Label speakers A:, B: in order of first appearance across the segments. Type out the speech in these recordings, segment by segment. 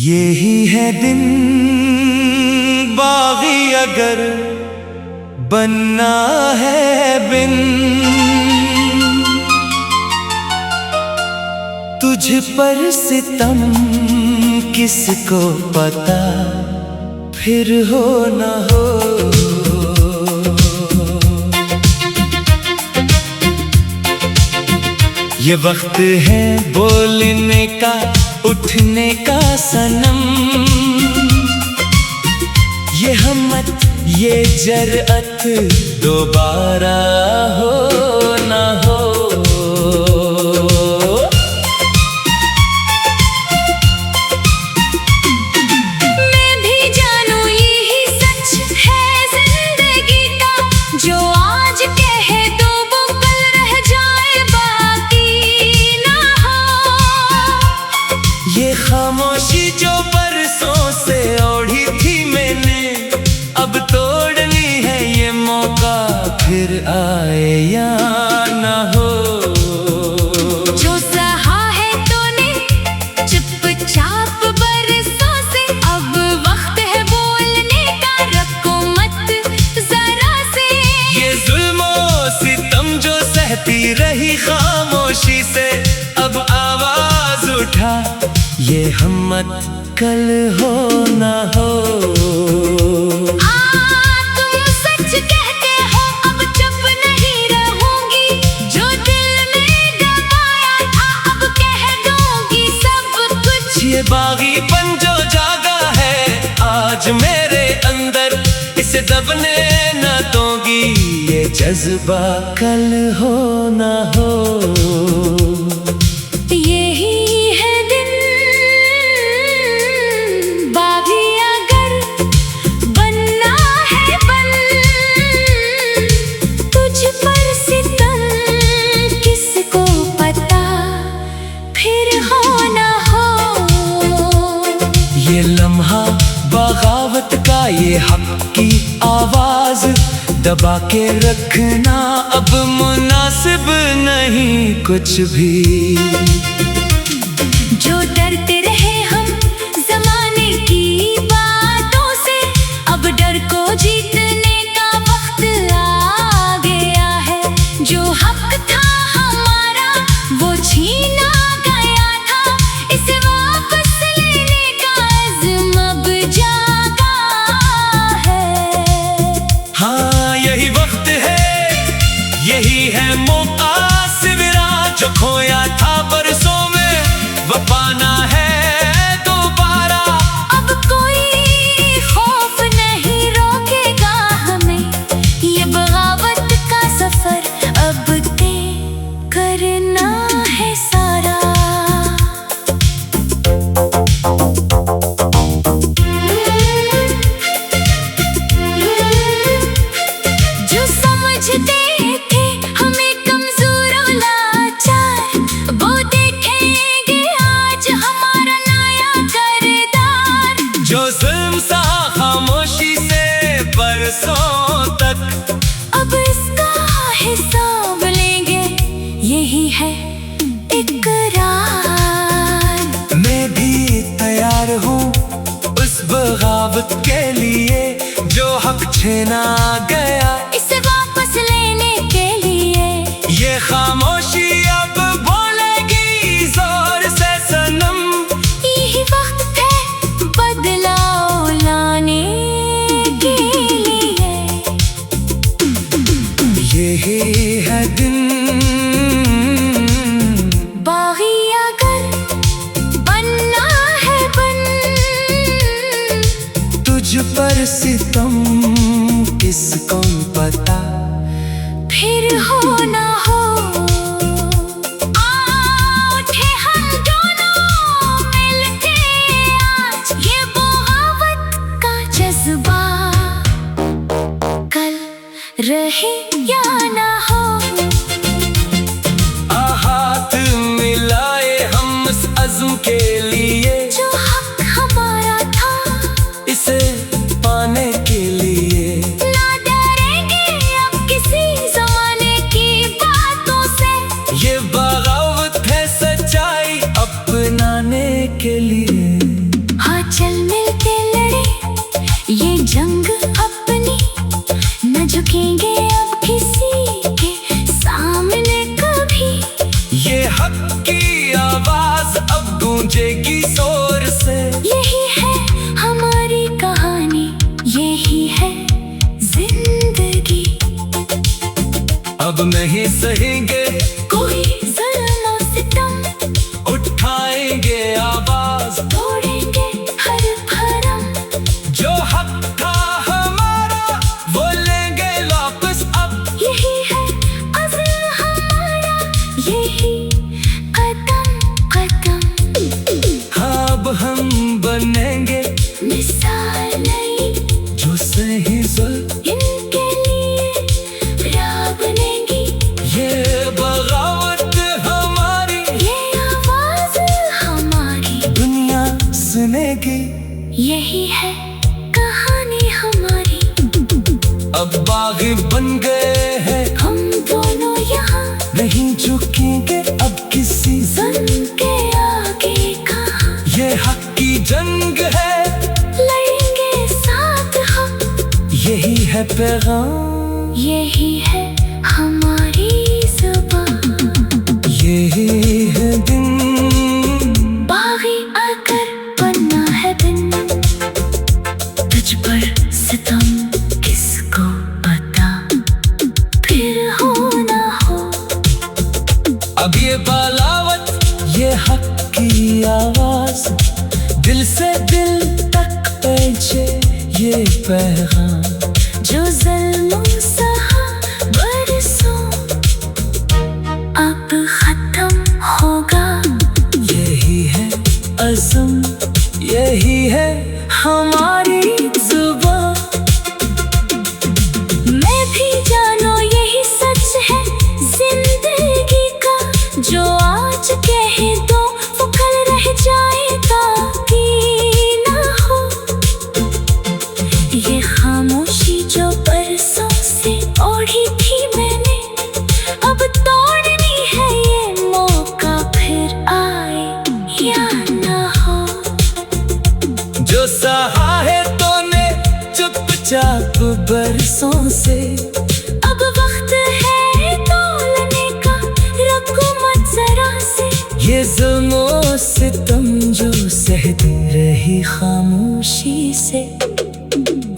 A: यही है दिन बागी अगर बनना है बिन तुझ पर सितम किसको पता फिर हो न हो। ये वक्त है बोलने का उठने का सनम, ये हिम्मत ये जरअत दोबारा हो ना हो।
B: मैं भी जानू यही सच है जिंदगी का, जो आज कह दो वो कल रह जाए बाकी ना हो।
A: ये खामोशी जो बरसों से ओढ़ी थी मैंने, अब तोड़नी है ये मौका फिर आए या ना हो।
B: जो सहा है तूने चुपचाप बरसों से, अब वक्त है बोलने का, रखो मत जरा से।
A: ये जुल्मो सितम जो सहती रही खामोशी से, अब आवाज उठा ये हिम्मत कल हो ना हो।
B: तुम सच कहते हो अब चुप नहीं रहूंगी, जो दिल में दबाया था अब कह दूंगी सब कुछ।
A: ये बागीपन जो जागा है आज मेरे अंदर, इसे दबने न दूंगी, ये जज्बा कल हो ना हो।
B: यही है दिन बागी अगर बनना है बन, तुझ पर सितम किसको पता फिर हो ना हो।
A: ये लम्हा बगावत का ये हक की आवाज दबा के रखना अब मुनासिब नहीं कुछ भी।
B: जो डरते रहे हम जमाने की बातों से, अब डर को जीतने का वक्त आ गया है। जो हक था हमारा वो छीना गया था, इसे वापस लेने का अज़्म अब जागा है।
A: हाँ यही वक्त है, यही है मौका सिवरा, जो खोया था बरसों में वो पाना है दोबारा।
B: अब कोई खौफ नहीं रोकेगा हमें, ये बगावत का सफर अब तय करना है सारा। जो समझते थे हमें कमजोर और लाचार, वो देखेंगे आज हमारा नया किरदार।
A: जो जुल्म सा खामोशी से बरसों तक,
B: अब इसका हिसाब लेंगे, यही है इकरार।
A: मैं भी तैयार हूँ उस बगावत के लिए, जो हक छीना गया
B: इसे वापस लेने के लिए।
A: ये खामोशी अब बोलेगी जोर से सनम,
B: यही वक्त है बदलाव लाने के लिए।
A: यही है दिन
B: बागी अगर बनना है बन,
A: तुझ पर सितम किसको पता
B: फिर हो ना हो। उठे हम दोनों मिलके आज, ये बगावत का जज्बा कल रहे या ना हो।
A: हाथ मिलाए हम इस अज़्म के लिए,
B: जो हक हमारा था
A: इसे पाने के लिए।
B: ना डरेंगे
A: गूंजेगी शोर से।
B: यही है हमारी कहानी, यही है जिंदगी।
A: अब नहीं सहेंगे
B: कोई जुल्म और सितम,
A: उठाएंगे आवाज,
B: तोड़ेंगे हर भरम।
A: जो हक था हमारा वो लेंगे वापस अब।
B: यही है अज़्म हमारा, यही कदम कदम।
A: हाँ अब हम बनेंगे
B: मिसाल नई,
A: जो सही जुल्म
B: इनके लिए राह बनेगी।
A: ये बगावत हमारी,
B: ये आवाज हमारी,
A: दुनिया सुनेगी।
B: यही है कहानी हमारी।
A: अब बागी बन गए हैं
B: हम दोनों यहाँ,
A: नहीं झुकेंगे अब किसी
B: जुल्म के आगे कहाँ।
A: ये हक की जंग है,
B: लड़ेंगे साथ हम,
A: यही है पैगाम,
B: यही है हमारी जुबान।
A: यही है दिन।
B: बागी अगर बनना है बिन, तुझ पर सितम किसको पता, फिर हो ना हो।
A: अब ये बगावत, ये हक की आवाज, दिल से दिल तक पहुंचे ये पैगाम।
B: जो ज़ुल्म सहा बरसों, अब खत्म होगा।
A: यही है अज़्म, यही है हमारी जुबान।
B: मैं भी जानो यही सच है जिंदगी का, जो आज कह दो वो कल रह जाएगा कि ना हो। ये खामोशी जो बरसों से ओढ़ी थी मैंने, अब तोड़नी है ये मौका, फिर आए या ना हो।
A: जो सहा है तूने चुपचाप बरसों से,
B: अब वक्त है तोलने का, रखो मत जरा से।
A: ये जुल्म सितम जो सहती रही खामोशी से,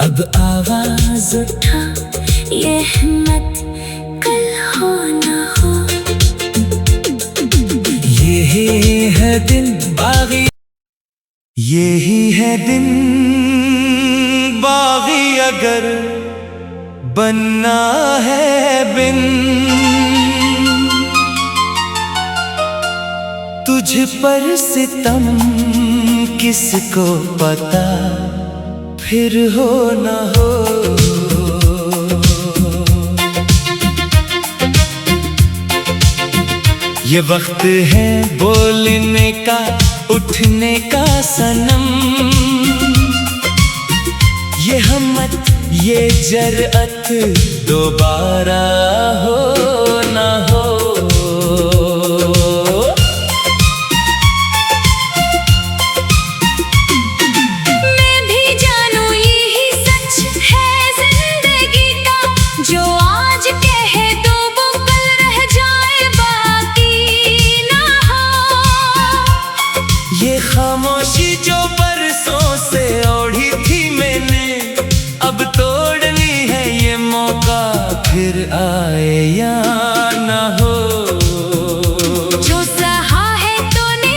A: अब आवाज
B: उठा ये हिम्मत कल हो ना हो।
A: यही है दिन बागी, यही है दिन बागी अगर बनना है बिन। तुझ पर सितम किसको पता, फिर हो ना हो। ये वक्त है बोलने का, उठने का सनम। ये हिम्मत, ये जरअत दोबारा हो ना हो।
B: मैं भी जानू यही सच है जिंदगी का, जो आज कह दो वो कल रह जाए बाकी ना हो।
A: ये खामोशी जो बरसों से ओढ़ी थी मैंने, अब तोड़नी है ये मौका, फिर आए या ना हो।
B: जो सहा है तूने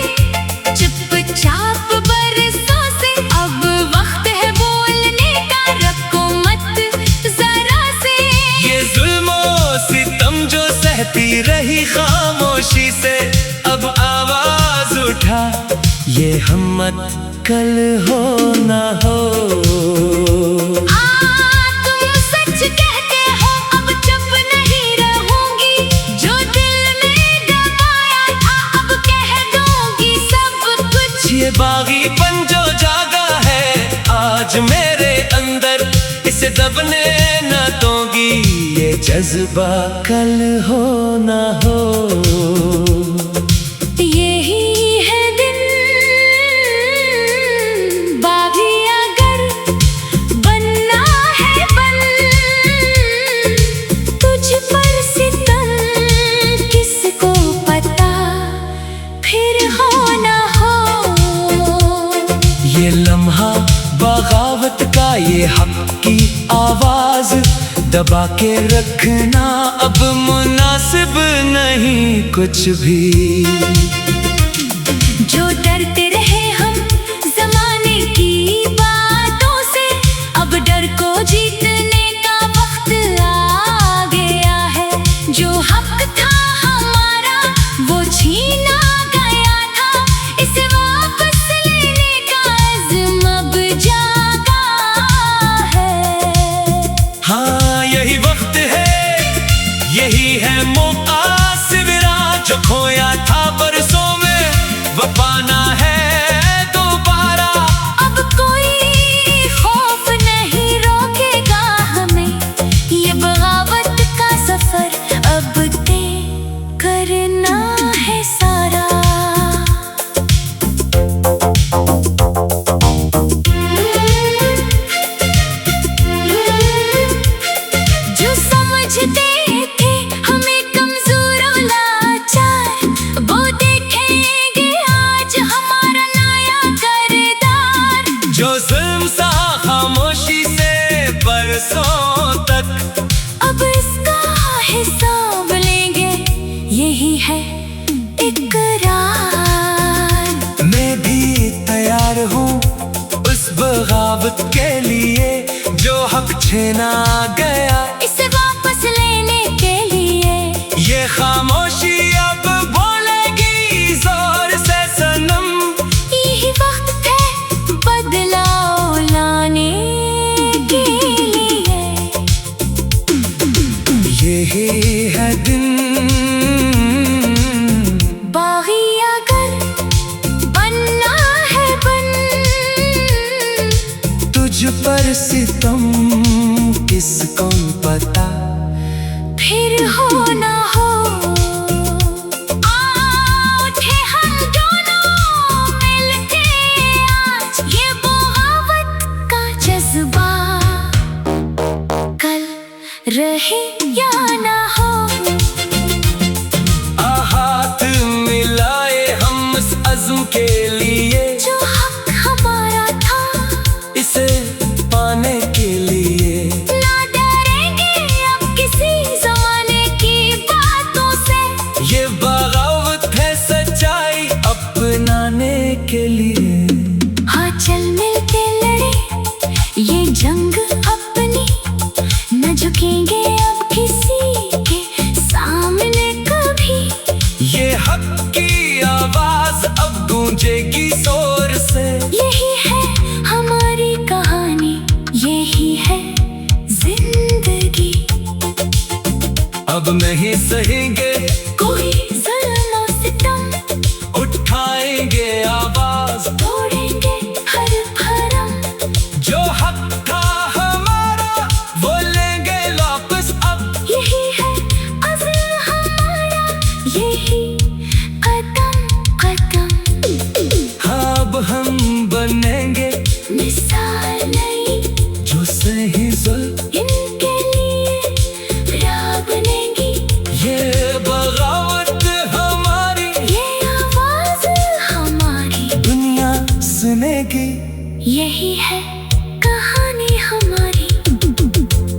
B: चुपचाप बरसों से, अब वक्त है बोलने का, रखो मत जरा से।
A: ये जुल्म सितम जो सहती रही खामोशी से, अब आवाज उठा ये हिम्मत कल हो ना हो।
B: तुम सच कहते हो, अब चुप नहीं रहूंगी। जो दिल में दबाया था अब कह दूंगी सब कुछ।
A: ये बागीपन जो जागा है आज मेरे अंदर, इसे दबने न दूंगी। ये जज्बा कल हो ना हो।
B: यही है दिन बागी अगर बनना है बन, तुझ पर सितम किसको पता, फिर हो ना हो।
A: ये लम्हा बगावत का, ये हक की आवाज दबा के रखना अब मुनासिब नहीं कुछ भी।
B: जो डरते रहे हम जमाने की बातों से, अब डर को जीतने का वक्त आ गया है। जो हक था हमारा वो छीना गया था, इसे वापस लेने का अज़्म अब जागा है।
A: हाँ यही वक्त है, यही है मौका सिविरा, जो खोया था बरसों में वो पाना है दोबारा।
B: अब कोई खौफ नहीं रोकेगा हमें, ये बगावत का सफर अब तय करना है सारा। जो समझते थे हमें कमजोर और लाचार, वो देखेंगे आज हमारा नया किरदार।
A: जो जुल्म सा खामोशी से बरसों तक,
B: अब इसका हिसाब लेंगे, यही है इकरार।
A: मैं भी तैयार हूँ उस बगावत के लिए, जो हक छीना गया
B: इसे वापस लेने के लिए।
A: ये खामोशी अब बोलेगी जोर से सनम।
B: यही वक्त है बदलाव लाने के लिए।
A: यही है दिन,
B: बागी अगर बनना है बन,
A: तुझ पर सितम किसको पता,
B: फिर हो ना हो। आओ उठे हम दोनों मिलके आज, ये बगावत का जज्बा कल रहे या ना हो।
A: हाथ मिलाए हम इस अज़्म के लिए,
B: जो हक हमारा था
A: इसे पाने के लिए।
B: ना डरेंगे अब किसी जमाने की बातों से।
A: ये बगावत है सच्चाई अपनाने के लिए।
B: हाँ चल मिलके लड़े ये जंग अपनी, न झुकेंगे अब किसी के सामने कभी।
A: ये हक की आवाज अब गूंजेगी जोर से।
B: यही है हमारी कहानी, यही है जिंदगी।
A: अब नहीं सहेंगे
B: कोई जुल्म और सितम,
A: उठाएंगे आवाज,
B: तोड़ेंगे हर भरम।
A: जो हक था हमारा वो लेंगे वापस अब।
B: यही है अज़्म हमारा, यही कदम कदम।
A: हाँ अब हम बनेंगे
B: मिसाल नहीं
A: जो सही जुल्म,
B: इनके लिए राह बनेगी।
A: ये बगावत हमारी,
B: ये आवाज हमारी,
A: दुनिया सुनेगी।
B: यही है कहानी हमारी।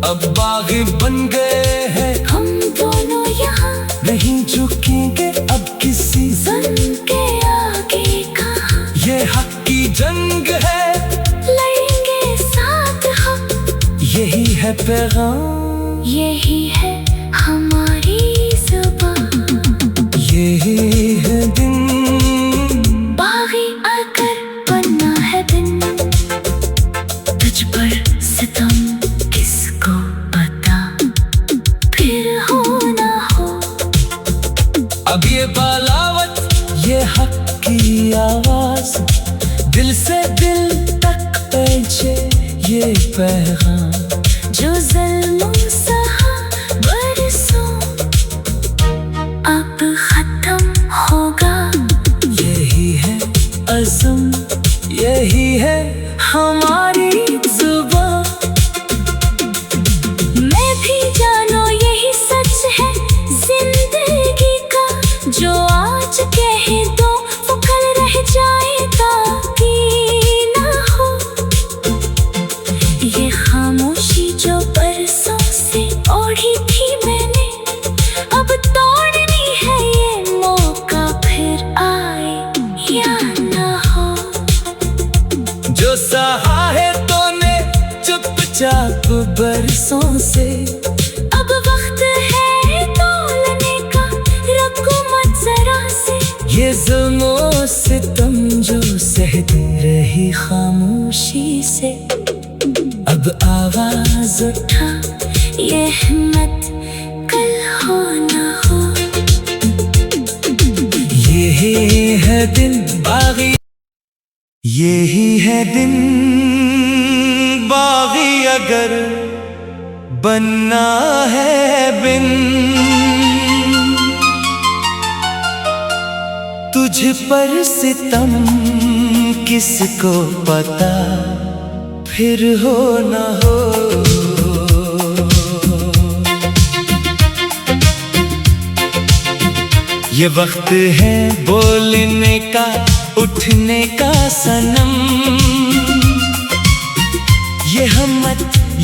A: अब बागी बन गए हैं
B: हम दोनों यहाँ,
A: नहीं झुकेंगे अब किसी से।
B: जुल्म के आगे कहाँ
A: ये हक की जंग है,
B: लड़ेंगे साथ हम।
A: यही है पैगाम,
B: यही है हमारी जुबान।
A: यही है दिन,
B: बागी अगर बनना है दिन, तुझ पर सितम किसको पता, फिर हो ना हो।
A: अब ये बगावत, ये हक की आवाज, दिल से दिल तक पहुंचे ये पैगाम।
B: जो ज़ुल्म सहा बरसों अब खत्म होगा।
A: यही है अज़्म, यही है हमारी जुबान।
B: मैं भी जानो यही सच है जिंदगी का, जो आज कह दो वो कल रह जाएगा कि ना
A: जो सहा है तूने चुपचाप बरसों से,
B: अब वक्त है तोलने का, रखो मत जरा से।
A: ये जुल्मों सितम जो सहती रही खामोशी से, अब आवाज
B: उठा ये हिम्मत कल हो ना हो।
A: यही है दिन बागी, यही है दिन बागी, अगर बनना है बिन। तुझ पर सितम किसको पता, फिर हो ना हो। ये वक्त है बोलने का, उठने का सनम। ये हिम्मत,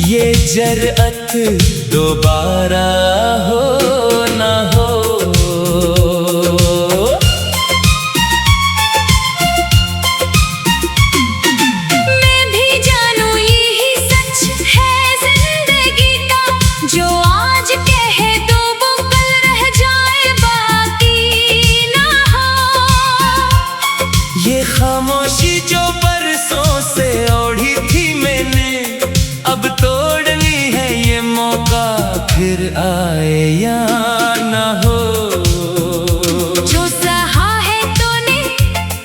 A: ये जरअत दोबारा हो ना हो।
B: मैं भी जानू यही सच है जिंदगी का, जो आज कहे तो वो कल रह जाए बाकी ना हो।
A: ये खामोशी जो बरसों से ओढ़ी थी मैंने, अब तोड़नी है ये मौका, फिर आए या ना हो।
B: जो सहा है तूने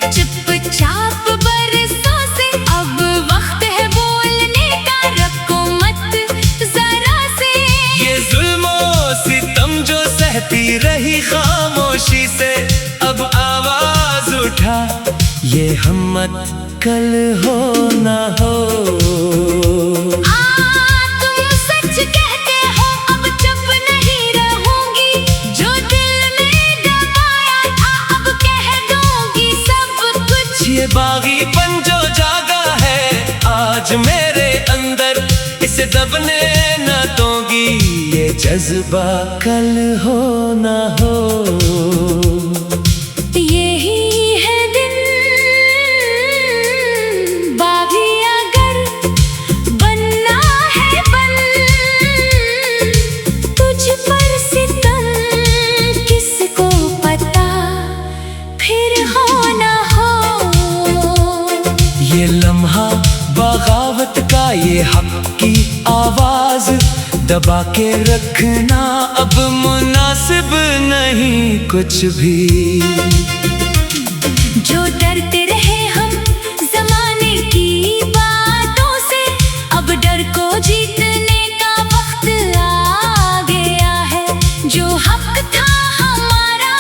B: चुपचाप बरसों से, अब वक्त है बोलने का, रखो मत जरा से।
A: ये जुल्मों सितम जो सहती रही खामोशी से, अब आवाज उठा ये हिम्मत कल हो ना हो।
B: तुम सच कहते हो, अब चुप नहीं रहूंगी, जो दिल में दबाया था अब कह दूंगी सब कुछ।
A: ये बागीपन जो जागा है आज मेरे अंदर, इसे दबने न दूंगी, ये जज्बा कल हो ना हो।
B: यही है दिन बागी, अगर बनना है बन। तुझ पर सितम किसको पता, फिर हो ना हो।
A: ये लम्हा बगावत का, ये हक की आवाज दबा के रखना अब मुनासिब नहीं कुछ भी।
B: जो डरते रहे हम जमाने की बातों से, अब डर को जीतने का वक्त आ गया है। जो हक था हमारा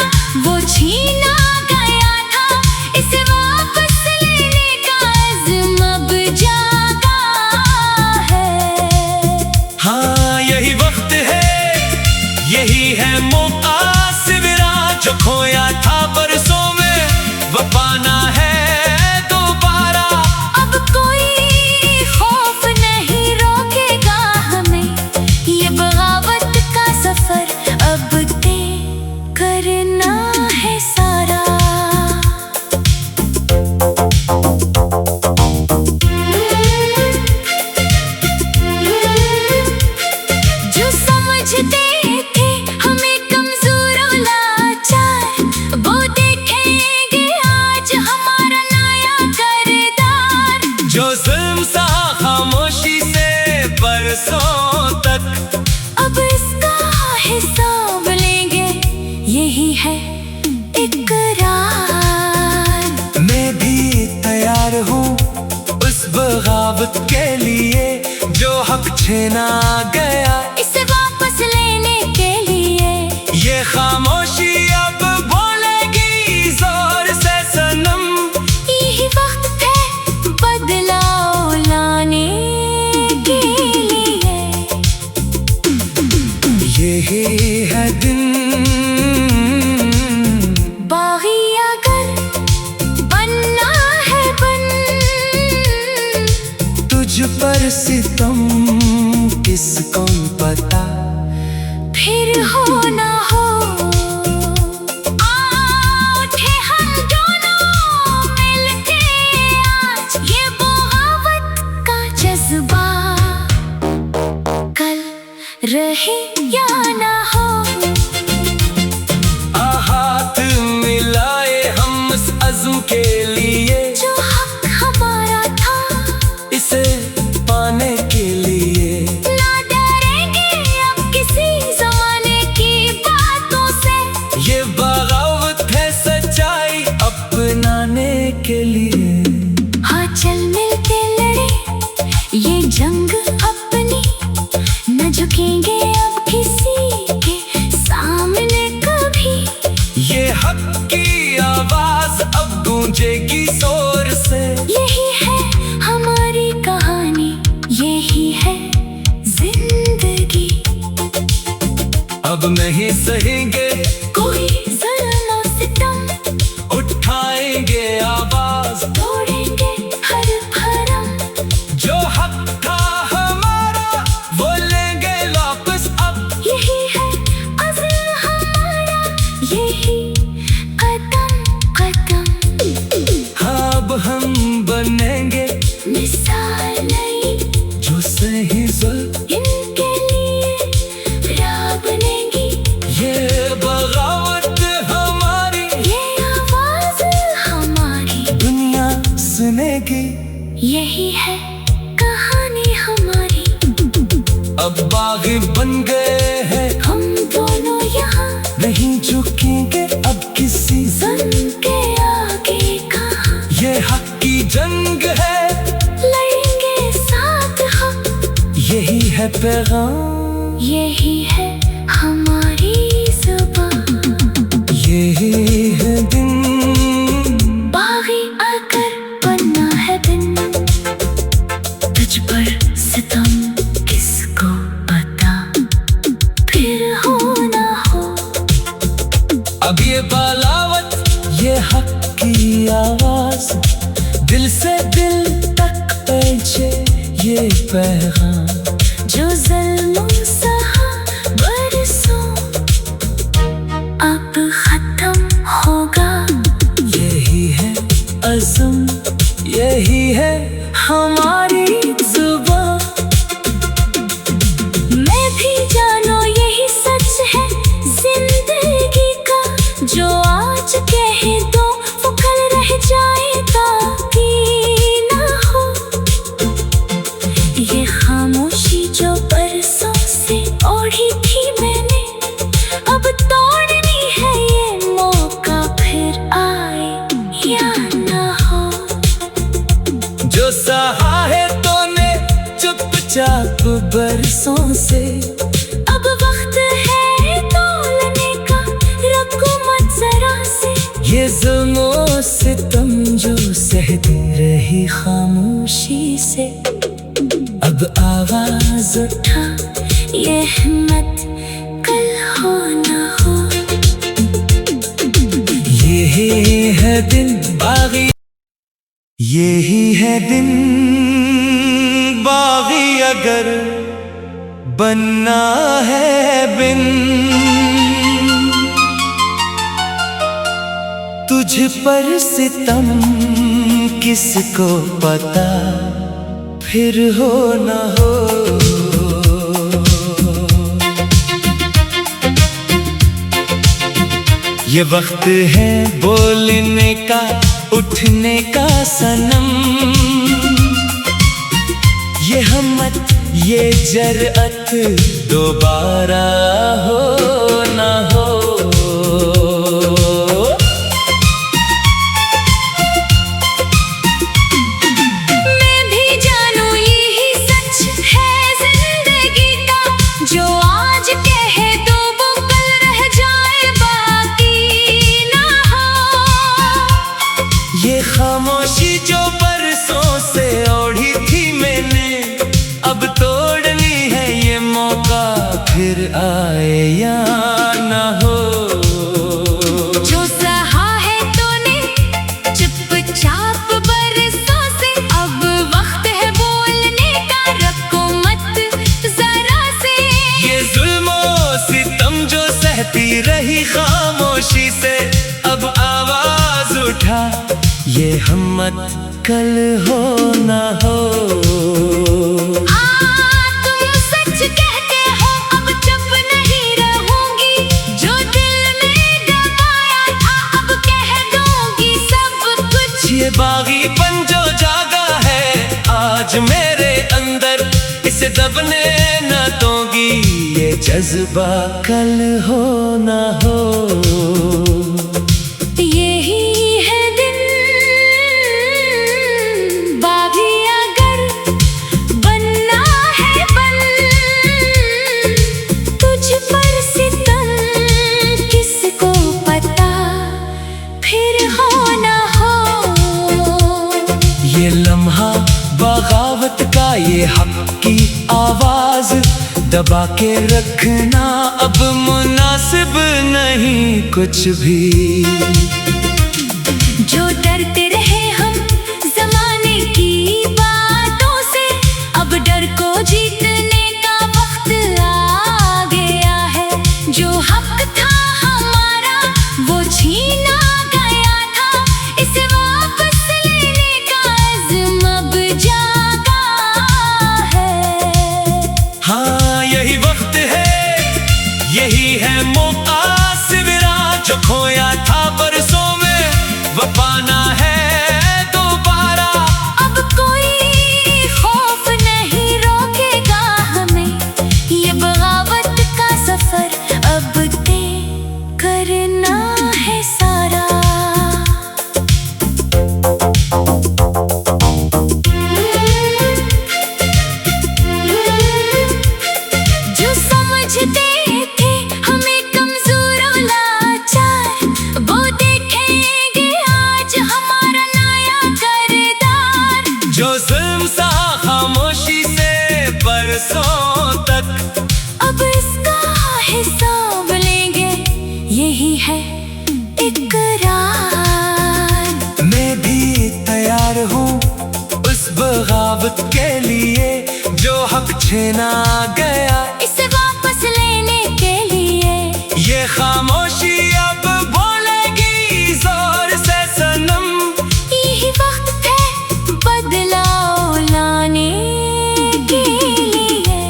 B: वो छीना गया था, इसे वापस लेने का अज़्म अब जागा है।
A: हाँ यही वक्त है, यही है मौका सिवरा, जो खोया था बरसों में वो पाना है दोबारा।
B: अब कोई खौफ नहीं रोकेगा हमें, ये बगावत का सफर अब तय करना है सारा। जो समझते थे हमें कमजोर और लाचार, वो देखेंगे आज हमारा नया किरदार।
A: जो जुल्म सा खामोशी से बरसों तक,
B: अब इसका हिसाब लेंगे, यही है इकरार।
A: मैं भी तैयार हूँ उस बगावत के लिए, जो हक छीना गया
B: इसे वापस लेने के लिए।
A: ये खामोशी अब बोलेगी जोर से सनम।
B: यही वक्त है बदलाव लाने के लिए।
A: यही है दिन
B: बागी, अगर बनना है बन।
A: तुझ पर सितम किसको पता,
B: फिर हो ना हो। उठे हम दोनों मिलके आज, ये बगावत
A: अब नहीं सहेंगे
B: कोई जुल्म और सितम,
A: उठाएंगे आवाज,
B: तोड़ेंगे हर भरम।
A: जो हक था हमारा वो लेंगे वापस अब।
B: यही है अज़्म हमारा, यही कदम कदम।
A: हाँ, अब हम बनेंगे
B: मिसाल नई,
A: जो सही जुल्म
B: इनके लिए राह बनेगी।
A: ये बगावत हमारी,
B: ये आवाज हमारी
A: दुनिया सुनेगी।
B: यही है कहानी हमारी।
A: अब बागी बन गए हैं,
B: हम दोनों यहाँ
A: नहीं झुकेंगे अब किसी
B: जुल्म के आगे कहाँ।
A: ये हक की जंग है,
B: लड़ेंगे साथ हम,
A: यही है पैगाम,
B: यही है हमारी जुबान।
A: यही है दिन।
B: बागी अगर बनना है दिन, तुझ पर सितम किसको पता, फिर हो ना हो।
A: अब ये बगावत, ये हक की आवाज, दिल से दिल तक पहुंचे ये पैगाम।
B: जो ज़ुल्म सहा बरसों अब खत्म होगा।
A: यही है अज़्म, यही है हमारी जुबान।
B: मैं भी जानो यही सच है जिंदगी का, जो आज कह दो वो कल रह जाएगा कि ना हो। ये खामोशी जो बरसों से ओढ़ी थी मैंने, अब तोड़नी है ये मौका, फिर आए या ना हो।
A: जो सहा है तूने चुपचाप बरसों से,
B: अब वक्त है तोलने का, रखो मत जरा से।
A: ये जुल्म सितम जो सहती रही खामोशी से, अब आवाज
B: उठा ये हिम्मत कल हो ना हो।
A: यही है दिन बागी, यही है दिन बागी अगर बनना है बिन। तुझ पर सितम किसको पता, फिर हो ना हो। ये वक्त है बोलने का, उठने का सनम। ये हिम्मत, ये जरअत दोबारा हो ना हो।
B: मैं भी जानू यही सच है जिंदगी का, जो आज कह दो वो कल रह जाए बाकी ना हो।
A: ये खामोशी जो बरसों से ओढ़ी थी मैंने, अब तोड़नी है ये मौका, फिर आए या ना हो।
B: जो सहा है तूने चुपचाप बरसों से, अब वक्त है बोलने का, रखो मत जरा से।
A: ये जुल्म सितम जो सहती रही खामोशी से, अब आवाज उठा ये हिम्मत कल हो ना हो।
B: तुम सच कहते हो अब चुप नहीं रहूंगी, जो दिल में दबाया था अब कह दूंगी सब कुछ।
A: ये बागीपन जो जागा है आज मेरे अंदर, इसे दबने न दूंगी, ये जज्बा कल हो ना हो।
B: यही है दिन बागी अगर बनना है बन, तुझ पर सितम किसको पता, फिर हो ना हो।
A: ये लम्हा बगावत का, ये हक की आवाज, दबा के रखना अब मुनासिब नहीं कुछ भी।
B: जो डरते रहे हम जमाने की बातों से, अब डर को जीतने का वक्त आ गया है। जो हक था हमारा वो छीना गया था, इसे वापस लेने का अज़्म अब जागा है।
A: हाँ यही वक्त है, यही है मौका सिविरा, जो खोया था बरसों में वो पाना है दोबारा।
B: अब कोई खौफ नहीं रोकेगा हमें, ये बगावत का सफर अब तय करना है सारा। जो समझते थे हमें कमजोर और लाचार, वो देखेंगे आज हमारा नया किरदार।
A: जो जुल्म सा खामोशी से बरसों तक,
B: अब इसका हिसाब लेंगे, यही है इकरार।
A: मैं भी तैयार हूँ उस बगावत के लिए, जो हक छीना गया
B: इसे वापस लेने के लिए।
A: ये खामोशी अब बोलेगी जोर से सनम।
B: यही वक्त है बदलाव लाने के लिए।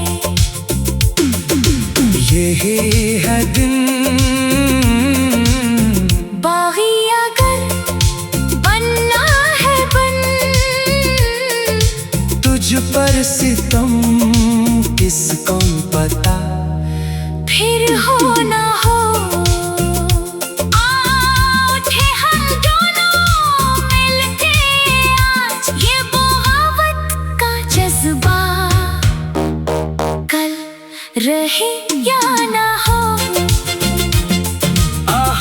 A: यही है दिन,
B: बागी अगर बनना है बन,
A: तुझ पर सितम किसको पता,
B: फिर हो ना हो। आओ उठे हम दोनों मिलके आज, ये बगावत का जज्बा कल रहे या ना हो।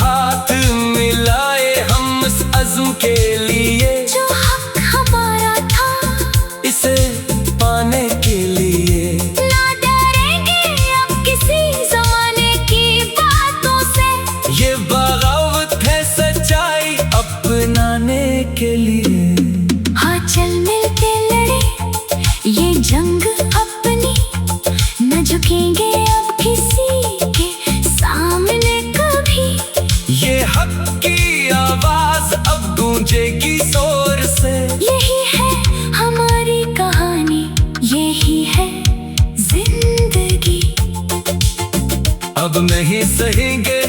A: हाथ मिलाए हम इस अज़्म के लिए,
B: जो हक हमारा था
A: इसे पाने के लिए।
B: ना डरेंगे अब किसी जमाने की बातों से,
A: ये बगावत है सच्चाई अपनाने के लिए।
B: हाँ चल मिलके लड़े ये जंग अपनी, न झुकेंगे अब किसी के सामने कभी।
A: ये हक की आवाज अब गूंजेगी जोर से।
B: यही है हमारी कहानी, यही है जिंदगी।
A: अब नहीं सहेंगे